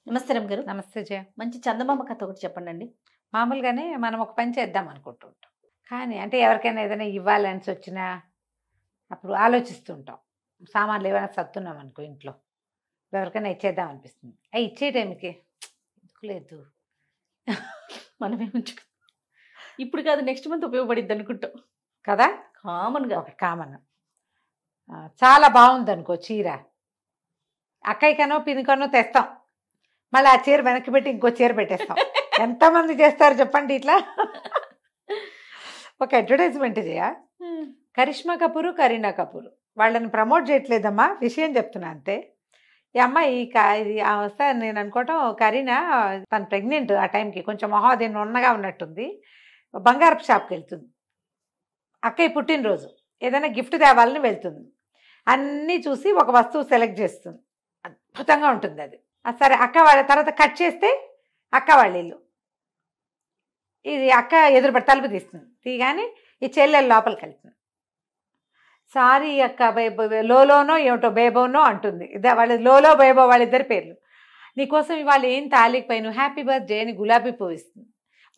నమస్తే రమ్ గారు. నమస్తే జయ. మంచి చందమామ కథ ఒకటి చెప్పండండి. మామూలుగానే మనం ఒక పని చేద్దాం అనుకుంటూ ఉంటాం. కానీ అంటే ఎవరికైనా ఏదైనా ఇవ్వాలనిసి వచ్చినా అప్పుడు ఆలోచిస్తూ ఉంటాం. సామాన్లు ఏమైనా సత్తున్నాం అనుకో ఇంట్లో. ఎవరికైనా ఇచ్చేద్దాం అనిపిస్తుంది. అయి ఇచ్చే టైంకి ఎందుకు లేదు మనమే ఉంచుకో ఇప్పుడు కాదు నెక్స్ట్ మంత్ ఉపయోగపడిద్ది అనుకుంటాం కదా. కామన్గా. ఒక కామన్. చాలా బాగుందనుకో చీర. అక్కయ్యకనో పినికనో తెస్తాం. మళ్ళీ ఆ చీర వెనక్కి పెట్టి ఇంకో చీర పెట్టేస్తాం. ఎంతమంది చేస్తారు చెప్పండి ఇట్లా. ఒక అడ్వర్టైజ్మెంట్ చేయ కరిష్మా కపూర్, కరీనా కపూర్ వాళ్ళని ప్రమోట్ చేయట్లేదమ్మా, విషయం చెప్తున్నా అంతే. ఈ అమ్మాయి ఇది వస్తే నేను అనుకోవటం కరీనా తను ప్రెగ్నెంట్ ఆ టైంకి, కొంచెం మొహం ఉన్నగా ఉన్నట్టుంది. బంగారపు షాప్కి వెళ్తుంది. అక్కయ్య పుట్టినరోజు ఏదైనా గిఫ్ట్ తేవాలని వెళ్తుంది. అన్నీ చూసి ఒక వస్తువు సెలెక్ట్ చేస్తుంది. అద్భుతంగా ఉంటుంది అది. సరే అక్క వాళ్ళ తర్వాత కట్ చేస్తే అక్క వాళ్ళ ఇల్లు. ఇది అక్క ఎదురుపడి తలుపు తీస్తుంది. తీగానే ఈ చెల్లెలు లోపలికి వెళ్తుంది. సారీ అక్క లోలోనో ఏమిటో బేబోనో అంటుంది. వాళ్ళ లోలో బేబో వాళ్ళిద్దరి పేర్లు. నీకోసం ఇవాళ ఏం తాలికపోయి హ్యాపీ బర్త్డే అని గులాబీ పువ్వు ఇస్తుంది.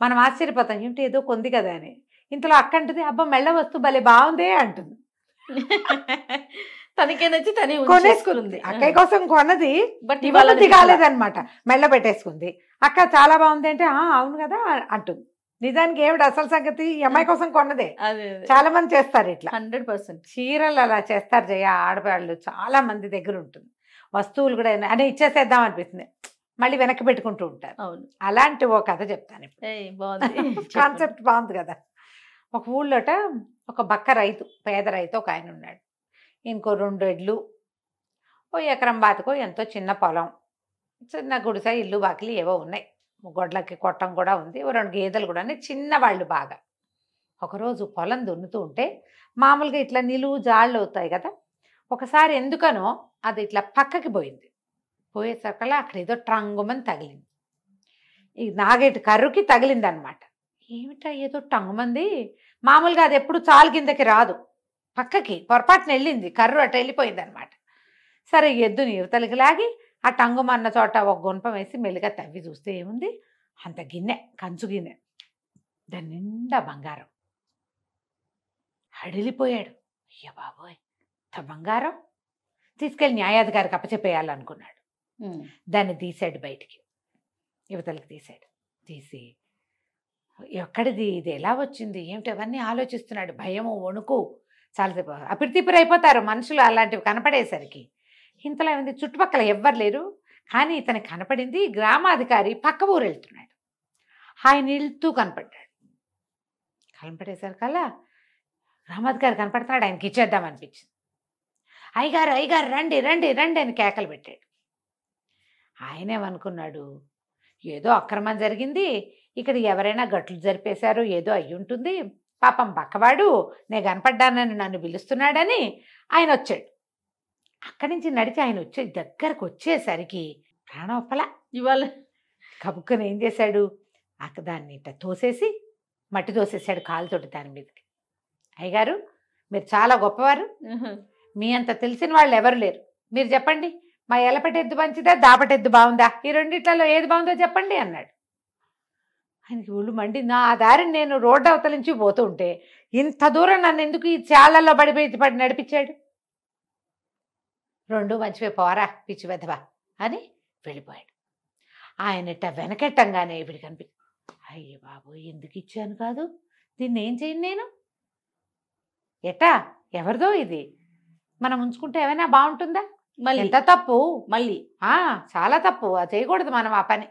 మనం ఆశ్చర్యపోతాం, ఏమిటి ఏదో కొంది కదా అని. ఇంతలో అక్క అంటుంది, అబ్బా మెళ్ళ వస్తువు భలే బాగుందే అంటుంది. తనకే నచ్చి తనే కొనేసుకుంది. అక్కయ్య కోసం కొన్నది, బట్ ఇవాళ కాలేదనమాట. మెళ్ళ పెట్టేసుకుంది. అక్క చాలా బాగుంది అంటే అవును కదా అంటుంది. నిజానికి ఏమిటి అసలు సంగతి? ఈ అమ్మాయి కోసం కొన్నదే. చాలా మంది చేస్తారు ఇట్లా. 100% చీరలు అలా చేస్తారు జయ. ఆడవాళ్ళు చాలా మంది దగ్గర ఉంటుంది. వస్తువులు కూడా అంటే ఇచ్చేసేద్దాం అనిపిస్తుంది, మళ్ళీ వెనక్కి పెట్టుకుంటూ ఉంటారు. అవును. అలాంటి ఓ కథ చెప్తాను బాగుంది. కాన్సెప్ట్ బాగుంది కదా. ఒక ఊళ్ళోట ఒక బక్క రైతు, పేద రైతు ఒక ఆయన ఉన్నాడు. ఇంకో 2 ఎడ్లు, ఓ ఎకరం బాతుకో ఎంతో చిన్న పొలం, చిన్న గుడిసె, ఇల్లు వాకిలి ఏవో ఉన్నాయి. గొడ్లకి కొట్టం కూడా ఉంది. ఓ 2 గేదెలు కూడా ఉన్నాయి. చిన్నవాళ్ళు బాగా. ఒకరోజు పొలం దున్నుతూ ఉంటే మామూలుగా ఇట్లా నిలువు జాళ్ళు అవుతాయి కదా. ఒకసారి ఎందుకనో అది ఇట్లా పక్కకి పోయింది. పోయేసరికల్లా అక్కడ ఏదో ట్రంగుమని తగిలింది. ఈ నాగేటి కర్రుకి తగిలింది అనమాట. ఏమిటా ఏదో టంగుమంది. మామూలుగా అది ఎప్పుడు చాలు కిందకి రాదు, పక్కకి పొరపాటున వెళ్ళింది. కర్రు అటు వెళ్ళిపోయింది అనమాట. సరే ఎద్దుని యువతలకి లాగి ఆ టంగుమన్న చోట ఒక గుణపం వేసి మెల్లిగా తవ్వి చూస్తే ఏముంది, అంత గిన్నె, కంచు గిన్నె, దాని నిండా బంగారం. హడిలిపోయాడు. అయ్య బాబోయ్, ఇంత బంగారం! తీసుకెళ్ళి న్యాయాధికారికి అప్పచెప్పేయాలనుకున్నాడు. దాన్ని తీసాడు బయటికి, యువతలకి తీసాడు. తీసి ఎక్కడిది, ఇది ఎలా వచ్చింది ఏమిటి అవన్నీ ఆలోచిస్తున్నాడు. భయము, వణుకు, చాలాసేపు అపిరితిపిరి అయిపోతారు మనుషులు అలాంటివి కనపడేసరికి. ఇంతలో ఏమైంది, చుట్టుపక్కల ఎవ్వరు లేరు. కానీ ఇతనికి కనపడింది గ్రామాధికారి పక్క ఊరు వెళ్తున్నాడు. ఆయన వెళ్తూ కనపడ్డాడు. కనపడేసరికల్లా గ్రామాధికారి కనపడుతున్నాడు. ఆయనకి ఇచ్చేద్దాం అనిపించింది. అయ్యగారు అయ్యగారు రండి రండి రండి అని కేకలు పెట్టాడు. ఆయనేమనుకున్నాడు, ఏదో అక్రమం జరిగింది ఇక్కడ, ఎవరైనా గట్లు జరిపేశారు, ఏదో అయ్యి ఉంటుంది, పాపం పక్కవాడు నేను కనపడ్డానని నన్ను పిలుస్తున్నాడని ఆయన వచ్చాడు. అక్కడి నుంచి నడిచి ఆయన దగ్గరకు వచ్చేసరికి ప్రాణోపల. ఇవాళ కబుక్కని ఏం చేశాడు, దాన్ని ఇట్లా తోసేసి మట్టి తోసేసాడు కాలుతోటి దాని మీదకి. అయ్యగారు మీరు చాలా గొప్పవారు, మీ అంత తెలిసిన వాళ్ళు ఎవరు లేరు, మీరు చెప్పండి మా ఎలపటెద్దు మంచిదా దాపటెద్దు బాగుందా, ఈ రెండిట్లలో ఏది బాగుందో చెప్పండి అన్నాడు. ఆయనకి ఒళ్ళు మండి, నా దారిని నేను రోడ్డు అవతల నుంచి పోతూ ఉంటే ఇంత దూరం నన్ను ఎందుకు ఈ చాళ్ళల్లో పడి నడిపించాడు, రెండు మంచివే పోరా పిచ్చి వెధవా అని వెళ్ళిపోయాడు. ఆయనట వెనకెట్టంగానే వీడు కనిపి, అయ్య బాబు ఎందుకు ఇచ్చాను కాదు, దీన్ని ఏం చేయను నేను, ఎట్టా ఎవరిదో ఇది, మనం ఉంచుకుంటే ఏమైనా బాగుంటుందా, మళ్ళీ ఎంత తప్పు, మళ్ళీ చాలా తప్పు, అది చేయకూడదు మనం, ఆ పని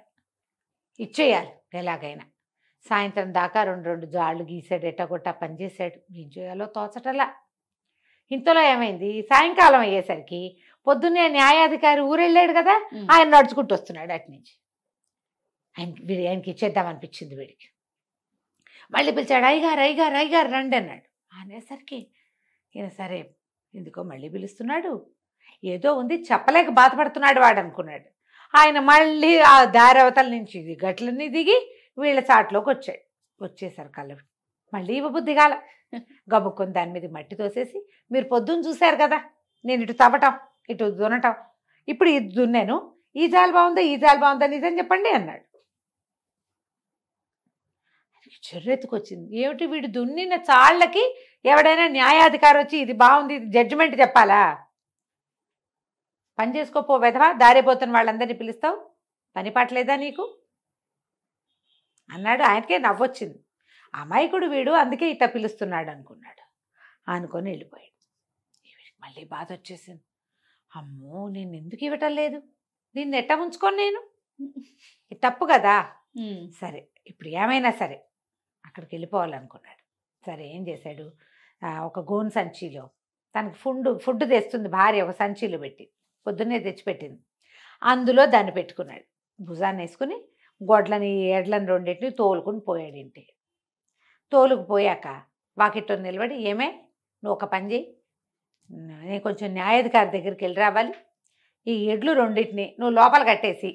ఇచ్చేయాలి ఎలాగైనా. సాయంత్రం దాకా 2 జాళ్ళు గీసాడు, ఎట్టగొట్టా పని చేశాడు. ఏం చేయాలో తోచటలా. ఇంతలో ఏమైంది, సాయంకాలం అయ్యేసరికి పొద్దున్నే న్యాయాధికారి ఊరెళ్ళాడు కదా, ఆయన నడుచుకుంటూ వస్తున్నాడు అటు నుంచి. ఆయనకి ఇచ్చేద్దాం అనిపించింది వీడికి. మళ్ళీ పిలిచాడు, అయ్యగారు అయ్యగారు అయ్యగారు రండి అన్నాడు. అనేసరికి ఈయన సరే ఎందుకో మళ్ళీ పిలుస్తున్నాడు, ఏదో ఉంది చెప్పలేక బాధపడుతున్నాడు వాడు అనుకున్నాడు. ఆయన మళ్ళీ ఆ దారవతల నుంచి గట్లన్నీ దిగి వీళ్ళ చాట్లోకి వచ్చాడు. వచ్చేసరికల్లా మళ్ళీ ఇవ్వబుద్ధి కాల, గబుక్కొని దాని మీద మట్టి తోసేసి, మీరు పొద్దున్న చూశారు కదా నేను ఇటు తవ్వటం ఇటు దున్నటం, ఇప్పుడు ఇది దున్నాను, ఈ జాలి బాగుందా ఈ జాలి బాగుందా నిజం చెప్పండి అన్నాడు. చెర్రెత్తుకొచ్చింది. ఏమిటి వీడు దున్నిన చాళ్ళకి ఎవడైనా న్యాయాధికారి వచ్చి ఇది బాగుంది ఇది జడ్జిమెంట్ చెప్పాలా? పని చేసుకోపో వెధవా, దారిపోతున్న వాళ్ళందరినీ పిలుస్తావు, పని పాటలేదా నీకు అన్నాడు. ఆయనకే నవ్వొచ్చింది. అమాయకుడు వీడు, అందుకే ఇట్లా పిలుస్తున్నాడు అనుకున్నాడు. అనుకొని వెళ్ళిపోయాడు. వీడికి మళ్ళీ బాధ వచ్చేసింది. అమ్మో నేను ఎందుకు ఇవ్వటం లేదు, దీన్ని ఎట్ట ఉంచుకొని నేను, ఇది తప్పు కదా. సరే ఇప్పుడు ఏమైనా సరే అక్కడికి వెళ్ళిపోవాలనుకున్నాడు. సరే ఏం చేశాడు, ఒక గోను సంచిలో తనకి ఫుడ్ తెస్తుంది భార్య, ఒక సంచిలో పెట్టి పొద్దున్నే తెచ్చిపెట్టింది, అందులో దాన్ని పెట్టుకున్నాడు. భుజాన్ని వేసుకుని గొడ్లని ఎడ్లని రెండింటిని తోలుకుని పోయాడు ఇంటి. తోలుకుపోయాక వాకిట్లో నిలబడి, ఏమే నువ్వు ఒక పని చేయి, నేను కొంచెం న్యాయాధికారి దగ్గరికి వెళ్ళి రావాలి, ఈ ఎడ్లు రెండింటిని నువ్వు లోపల కట్టేసి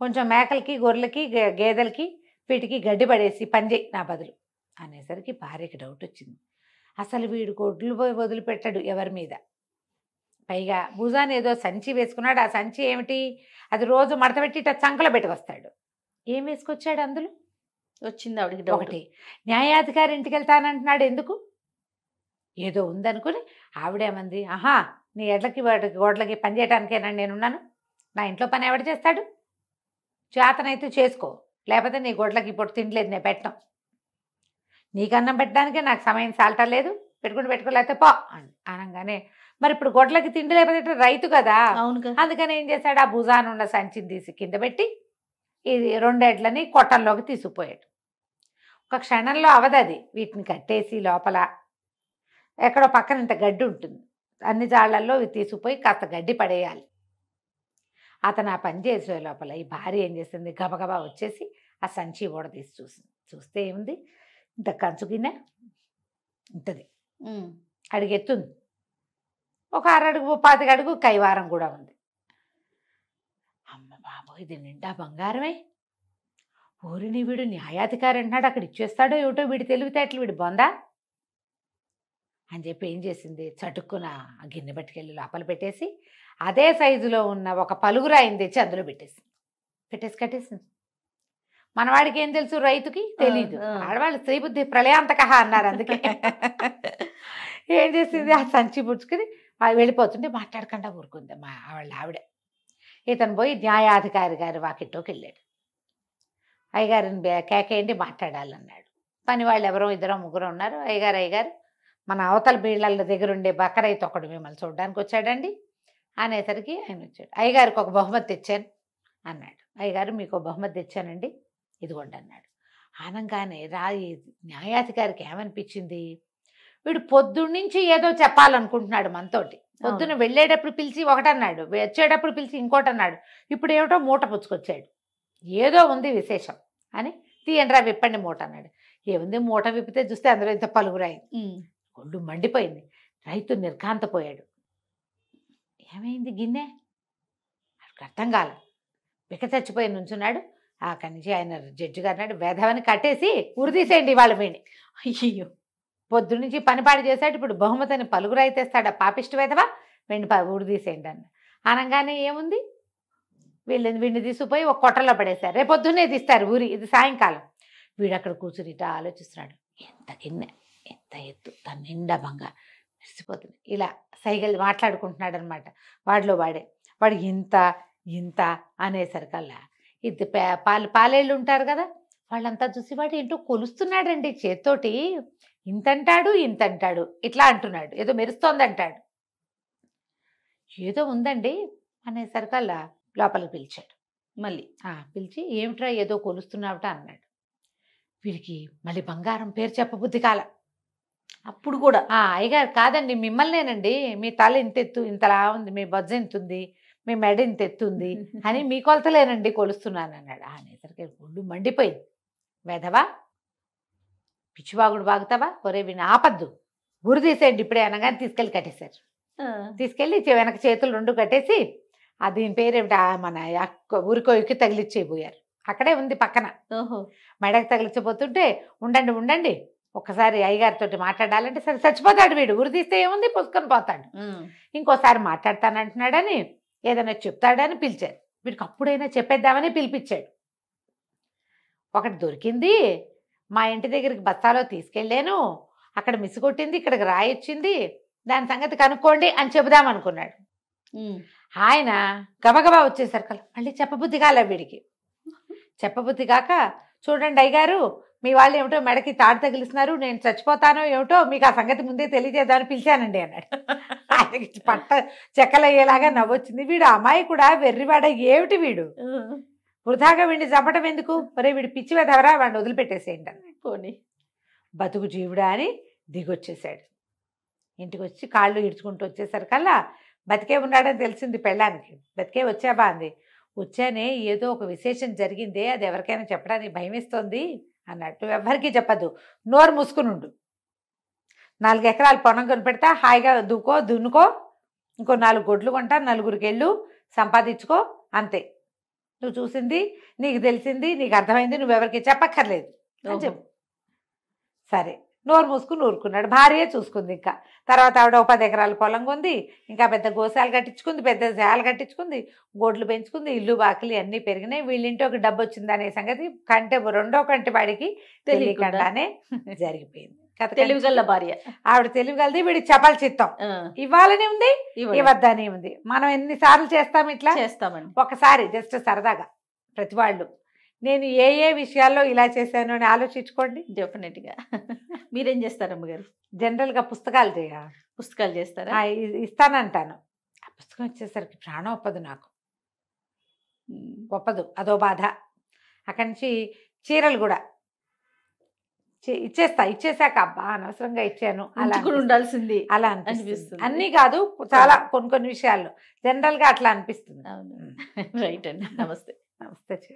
కొంచెం మేకలకి గొర్రెలకి గేదెలకి వీటికి గడ్డి పడేసి పని చేయి నా బదులు అనేసరికి భార్యకి డౌట్ వచ్చింది. అసలు వీడు గొడ్లు పోయి వదిలిపెట్టాడు ఎవరి మీద, పైగా భుజాన్ని ఏదో సంచి వేసుకున్నాడు. ఆ సంచి ఏమిటి, అది రోజు మడతపెట్టి ఇట్లా చంకలో పెట్టుకొస్తాడు. ఏం వేసుకొచ్చాడు అందులో? వచ్చింది ఆవిడకి డౌట్. ఒకటి, న్యాయాధికారి ఇంటికి వెళ్తానంటున్నాడు ఎందుకు, ఏదో ఉందనుకుని ఆవిడేమంది, ఆహా నీ ఎడ్లకి వాటికి గోడ్లకి పని చేయడానికేనండి నేనున్నాను, నా ఇంట్లో పని ఎవడు చేస్తాడు, చేతనైతే చేసుకో, లేకపోతే నీ గొడ్లకి ఇప్పుడు తినలేదు నేను పెట్టను, నీకు అన్నం పెట్టడానికే నాకు సమయం సాల్టలేదు, పెట్టుకోలేకపోతే పో అనగానే, మరి ఇప్పుడు గొడ్లకి తిండి లేకపోతే రైతు కదా, అందుకని ఏం చేశాడు, ఆ భుజాన ఉన్న సంచిని తీసి కింద పెట్టి ఇది 2 ఎడ్లని కొట్టంలోకి తీసుకుపోయాడు. ఒక క్షణంలో అవదది, వీటిని కట్టేసి లోపల ఎక్కడో పక్కన ఇంత గడ్డి ఉంటుంది, అన్ని జాళ్లల్లో ఇవి తీసుకుపోయి కాస్త గడ్డి పడేయాలి. అతను ఆ పని చేసే లోపల ఈ భార్య ఏం చేసింది, గబగబా వచ్చేసి ఆ సంచి కూడా తీసి చూసింది. చూస్తే ఏముంది, ఇంత కంచు గిన్నె ఉంటుంది, అడుగెత్తుంది, ఒక 6 అడుగు 20 అడుగు కైవారం కూడా ఉంది. అమ్మ బాబో ఇది నిండా బంగారమే, ఊరిని వీడు న్యాయాధికారి అంటున్నాడు, అక్కడ ఇచ్చేస్తాడో ఏమిటో వీడి తెలివితేటలు, వీడి బొందా అని చెప్పి ఏం చేసింది, చటుక్కున ఆ గిన్నె పట్టుకెళ్ళి లోపల పెట్టేసి అదే సైజులో ఉన్న ఒక పలుగురాయిని తెచ్చి అందులో పెట్టేసి కట్టేసింది. మనవాడికి ఏం తెలుసు, రైతుకి తెలీదు, ఆడవాళ్ళు స్త్రీ బుద్ధి ప్రళయాంతక అన్నారు, అందుకే ఏం చేసింది, ఆ సంచి పుచ్చుకుని వెళ్ళిపోతుంటే మాట్లాడకుండా ఊరుకుంది ఆవిడ. ఇతను పోయి న్యాయాధికారి గారి వాకిట్లోకి వెళ్ళాడు. అయ్యగారిని కేకేయండి మాట్లాడాలన్నాడు. పని వాళ్ళు ఎవరో 2-3 ఉన్నారు. అయ్యగారు మన అవతల బీళ్ళ దగ్గర ఉండే బకరైతే ఒకడు మిమ్మల్ని చూడడానికి వచ్చాడండి అనేసరికి ఆయన వచ్చాడు. అయ్యగారికి ఒక బహుమతి తెచ్చాను అన్నాడు. అయ్యగారు మీకు బహుమతి తెచ్చానండి ఇదిగోండి అన్నాడు. అనగానే న్యాయాధికారికి ఏమనిపించింది, వీడు పొద్దున్నుంచి ఏదో చెప్పాలనుకుంటున్నాడు మనతోటి. పొద్దున్న వెళ్ళేటప్పుడు పిలిచి ఒకటన్నాడు, వచ్చేటప్పుడు పిలిచి ఇంకోటన్నాడు, ఇప్పుడు ఏమిటో మూట పుచ్చుకొచ్చాడు, ఏదో ఉంది విశేషం అని, తీయండిరా విప్పండి మూట అన్నాడు. ఏముంది మూట విప్పితే చూస్తే అందులో ఇంత పలుగురాయి, ఒళ్ళు మండిపోయింది. రైతు నిర్ఘాంతపోయాడు. ఏమైంది గిన్నె అర్థం కాల, పిక్క చచ్చిపోయి నుంచున్నాడు. అక్కడి నుంచి ఆయన జడ్జి గారు అన్నాడు, వేధవని కట్టేసి ఉరిదీసేయండి వాళ్ళ మీని. అయ్యో పొద్దున్నుంచి పనిపాడు చేశాడు, ఇప్పుడు బహుమతిని పలుగురాయి తెస్తాడు ఆ పాపిష్టి వేధవా, వీడిని ఉరిదీసేయండి అన్న. అనగానే ఏముంది, వీడిని తీసుకుపోయి ఒక కొట్టలో పడేశారు, రేపు పొద్దున్నే తీస్తారు ఊరి, ఇది సాయంకాలం. వీడు అక్కడ కూర్చుని ఇట్లా ఆలోచిస్తున్నాడు, ఎంత గిన్నె ఎంత ఎత్తు, తన నిండా బంగారు మెరిసిపోతుంది, ఇలా సైగలు మాట్లాడుకుంటున్నాడు అనమాట వాడిలో వాడే. వాడు ఇంత ఇంత అనేసరికల్లా ఇది పాలేళ్ళు ఉంటారు కదా, వాళ్ళంతా చూసి వాడు ఏంటో కొలుస్తున్నాడండి చేత్తోటి, ఇంతంటాడు ఇంతంటాడు ఇట్లా అంటున్నాడు, ఏదో మెరుస్తోంది అంటాడు, ఏదో ఉందండి అనేసరికల్లా లోపలికి పిలిచాడు. మళ్ళీ పిలిచి ఏమిట్రా ఏదో కొలుస్తున్నావుట అన్నాడు. వీడికి మళ్ళీ బంగారం పేరు చెప్పబుద్ధి కాల. అప్పుడు కూడా అయ్యగారు కాదండి మిమ్మల్నేనండి, మీ తల ఇంత ఎత్తు ఇంతలా ఉంది, మీ బొజ్జ ఇంత ఉంది, మీ మెడ ఇంత ఎత్తుంది అని మీ కొలతలేనండి కొలుస్తున్నాను అన్నాడు. అనేసరికి ఒళ్ళు మండిపోయింది. వెధవా పిచ్చివాగుడు బాగుతావా, ఒరే విని ఆపద్దు గురి తీసేయండి ఇప్పుడే అనగానే తీసుకెళ్ళి కట్టేశారు. తీసుకెళ్ళి వెనక చేతులు 2 కట్టేసి దీని పేరేమిటి మన ఊరికోయికి తగిలిచ్చేయబోయారు. అక్కడే ఉంది పక్కన, మెడకు తగిలిచ్చిపోతుంటే ఉండండి ఒక్కసారి అయ్యగారితో మాట్లాడాలంటే, సరే చచ్చిపోతాడు వీడు, ఉరి తీస్తే ఏముంది పుసుకొని పోతాడు, ఇంకోసారి మాట్లాడతానంటున్నాడని ఏదైనా చెప్తాడని పిలిచారు. వీడికి అప్పుడైనా చెప్పేద్దామని పిలిపించాడు. ఒకటి దొరికింది, మా ఇంటి దగ్గరికి బస్తాలో తీసుకెళ్ళాను, అక్కడ మిస్ కొట్టింది, ఇక్కడికి రాయొచ్చింది, దాని సంగతి కనుక్కోండి అని చెబుదామనుకున్నాడు. ఆయన గబగబా వచ్చేసరికి మళ్ళీ చెప్పబుద్ధి కాలే వీడికి. చెప్పబుద్ధి కాక, చూడండి అయ్యగారు, మీ వాళ్ళు ఏమిటో మెడకి తాడు తగిలిస్తున్నారు, నేను చచ్చిపోతానో ఏమిటో మీకు ఆ సంగతి ముందే తెలియజేద్దామని పిలిచానండి అన్నాడు. ఆయనకి పట్ట చెక్కలయ్యేలాగా నవ్వొచ్చింది. వీడు అమ్మాయి కూడా వెర్రివాడ, ఏమిటి వీడు వృధాగా వీడిని చంపడం ఎందుకు, మరే వీడు పిచ్చి వెదవరా, వాడిని వదిలిపెట్టేసేయండి అన్నాడు. పోనీ బతుకు జీవుడా అని దిగొచ్చేసాడు. ఇంటికి వచ్చి కాళ్ళు ఇడ్చుకుంటూ వచ్చేసరికల్లా బతికే ఉన్నాడని తెలిసింది పెళ్ళానికి. బతికే వచ్చావా అంది. వచ్చానే, ఏదో ఒక విశేషం జరిగిందే, అది ఎవరికైనా చెప్పడానికి భయమేస్తోంది అన్నట్టు. నువ్వు ఎవ్వరికీ చెప్పద్దు, నోరు మూసుకునుండు. 4 ఎకరాలు పొలం కొనిపెడతా, హాయిగా దున్నుకో, ఇంకో 4 గొడ్లు కొంటా, 4గురికి వెళ్ళు, సంపాదించుకో, అంతే. నువ్వు చూసింది, నీకు తెలిసింది, నీకు అర్థమైంది, నువ్వెవరికి చెప్పక్కర్లేదు అని చెప్పు. సరే, నోరు మూసుకుని ఊరుకున్నాడు. భార్య చూసుకుంది. ఇంకా తర్వాత ఆవిడ 10 ఎకరాల పొలం కొంది, ఇంకా పెద్ద గోశాలు కట్టించుకుంది, పెద్ద శాలు కట్టించుకుంది, గోడ్లు పెంచుకుంది, ఇల్లు బాకిలి అన్నీ పెరిగినాయి. వీళ్ళింటి ఒక డబ్బు వచ్చింది అనే సంగతి రెండో కంటి వాడికి తెలియకుండానే జరిగిపోయింది. తెలివిగల్ల భార్య ఆవిడ తెలివిగలది, వీడికి చపల చిత్తం. ఇవ్వాలని ఉంది, ఇవ్వద్దని ఉంది. మనం ఎన్నిసార్లు చేస్తాం ఇట్లా? చేస్తామండి. ఒకసారి జస్ట్ సరదాగా ప్రతి వాళ్ళు నేను ఏ ఏ విషయాల్లో ఇలా చేశాను అని ఆలోచించుకోండి. డెఫినెట్గా. మీరేం చేస్తారు అమ్మగారు? జనరల్గా పుస్తకాలు పుస్తకాలు చేస్తారా? ఇస్తానంటాను. ఆ పుస్తకం వచ్చేసరికి ప్రాణం ఒప్పదు, నాకు ఒప్పదు, అదో బాధ. అక్కడి నుంచి చీరలు కూడా ఇచ్చేసాక అబ్బా అనవసరంగా ఇచ్చాను అలా ఉండాల్సింది అలా అనిపిస్తుంది. అన్నీ కాదు, చాలా కొన్ని విషయాల్లో జనరల్గా అట్లా అనిపిస్తుంది. అవును. రైట్ అండి. నమస్తే. నమస్తే.